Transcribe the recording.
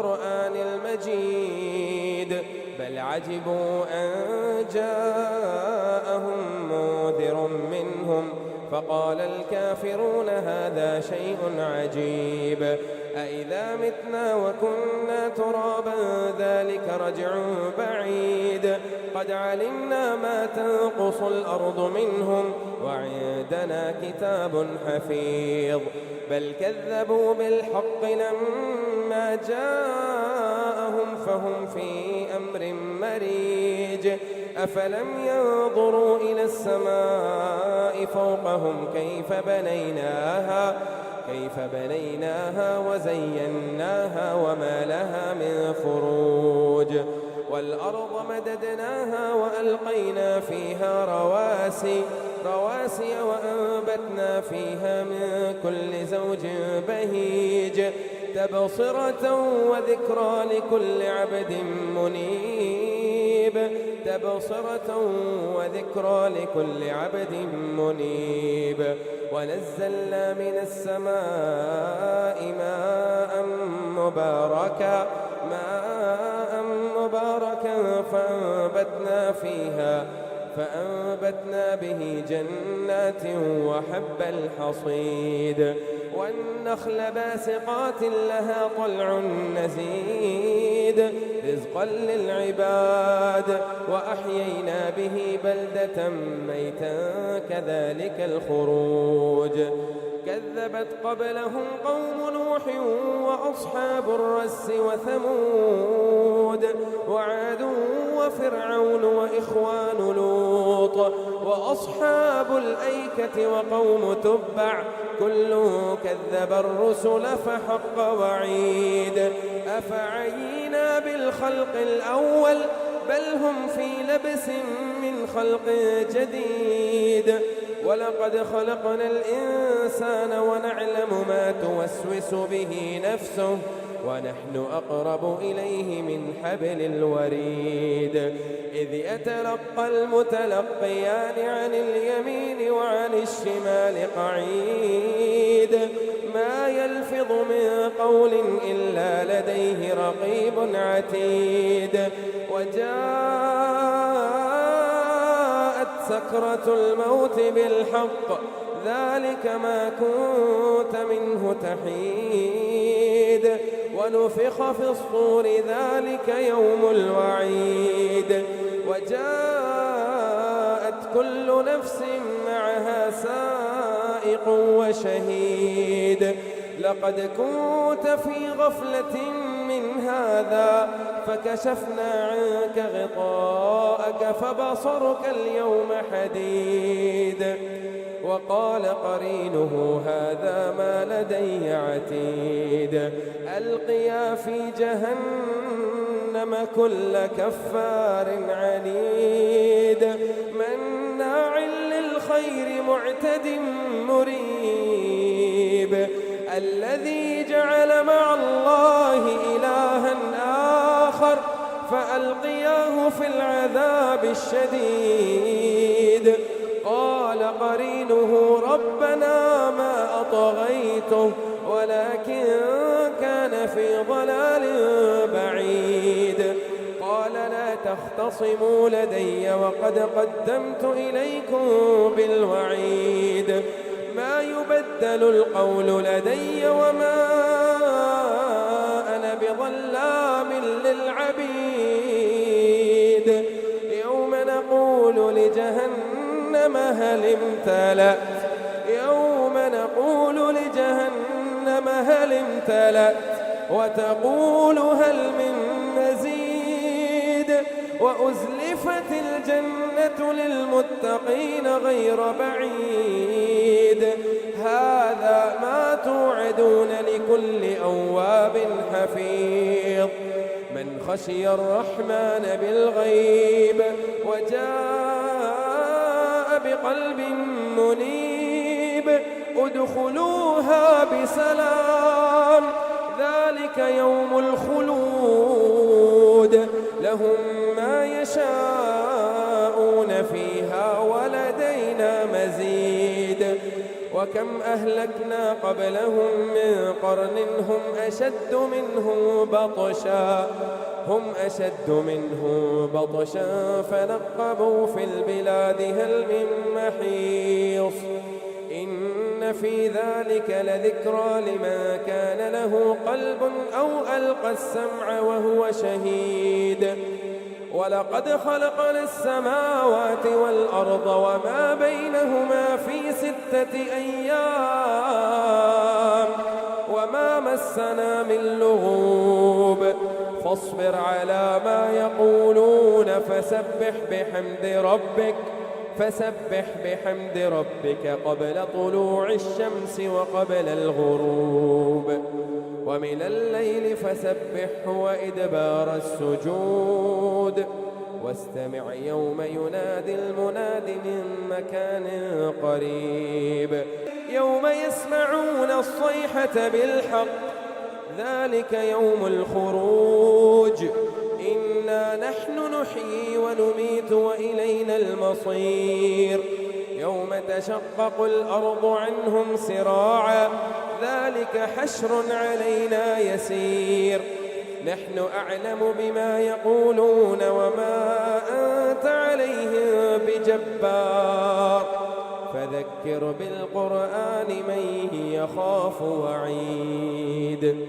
والقرآن المجيد بل عجبوا أن جاءهم منذر منهم فقال الكافرون هذا شيء عجيب أإذا متنا وكنا ترابا ذلك رجع بعيد قد علمنا ما تنقص الأرض منهم وعندنا كتاب حفيظ بل كذبوا بالحق لما جاءهم فهم في أمر مريج أفلم ينظروا إلى السماء فوقهم كيف بنيناها وزيناها وما لها من فروج والأرض مددناها وألقينا فيها رواسي وأنبتنا فيها من كل زوج بهيج تبصرة وذكرى لكل عبد منيب ونزلنا من السماء ماء مباركا فأنبتنا به جنات وحب الحصيد والنخل باسقات لها طلع نزيد رزقا للعباد وأحيينا به بلدة ميتا كذلك الخروج كذبت قبلهم قوم نوح وأصحاب الرس وثمود وعاد وفرعون وإخوان لوط وأصحاب الأيكة وقوم تبع كل كذب الرسل فحق وعيد أفعينا بالخلق الأول بل هم في لبس من خلق جديد ولقد خلقنا الإنسان ونعلم ما توسوس به نفسه ونحن أقرب إليه من حبل الوريد إذ يتلقى المتلقيان عن اليمين وعن الشمال قعيد ما يلفظ من قول إلا لديه رقيب عتيد وجاءت سكرة الموت بالحق ذلك ما كنت منه تحيد ونفخ في الصور ذلك يوم الوعيد وجاءت كل نفس معها سائق وشهيد لقد كنت في غفلة من هذا فكشفنا عنك غطاءك فبصرك اليوم حديد وقال قرينه هذا ما لدي عتيد ألقيا في جهنم كل كفار عنيد مناع للخير معتد مريب الذي جعل مع الله إلها آخر فألقياه في العذاب الشديد قال قرينه ربنا ما أطغيته ولكن كان في ضلال بعيد قال لا تختصموا لدي وقد قدمت إليكم بالوعيد ما يبدل القول لدي وما أنا بظلام للعبيد يوم نقول لجهنم هل امتلأت وتقول هل من مزيد وأزلفت الجنة للمتقين غير بعيد هذا ما توعدون لكل أواب حفيظ من خشي الرحمن بالغيب وجاء بقلب منيب ادخلوها بسلام ذلك يوم الخلود لهم ما يشاءون فيها ولدينا مزيد وكم أهلكنا قبلهم من قرن هم أشد منه بطشا فنقبوا في البلاد هل من محيص إن في ذلك لذكرى لمن كان له قلب أو ألقى السمع وهو شهيد ولقد خلقنا السماوات والأرض وما بينهما في 6 أيام وما مسنا من لغوب فاصبر على ما يقولون فسبح بحمد ربك قبل طلوع الشمس وقبل الغروب ومن الليل فسبحه وإدبار السجود واستمع يوم ينادي المناد من مكان قريب يوم يسمعون الصيحة بالحق ذلك يوم الخروج إنا نحن نحيي ونميت وإلينا المصير يوم تشقق الأرض عنهم سراعا ذلك حشر علينا يسير نحن أعلم بما يقولون وما أنت عليهم بجبار فذكر بالقرآن من يخاف وعيد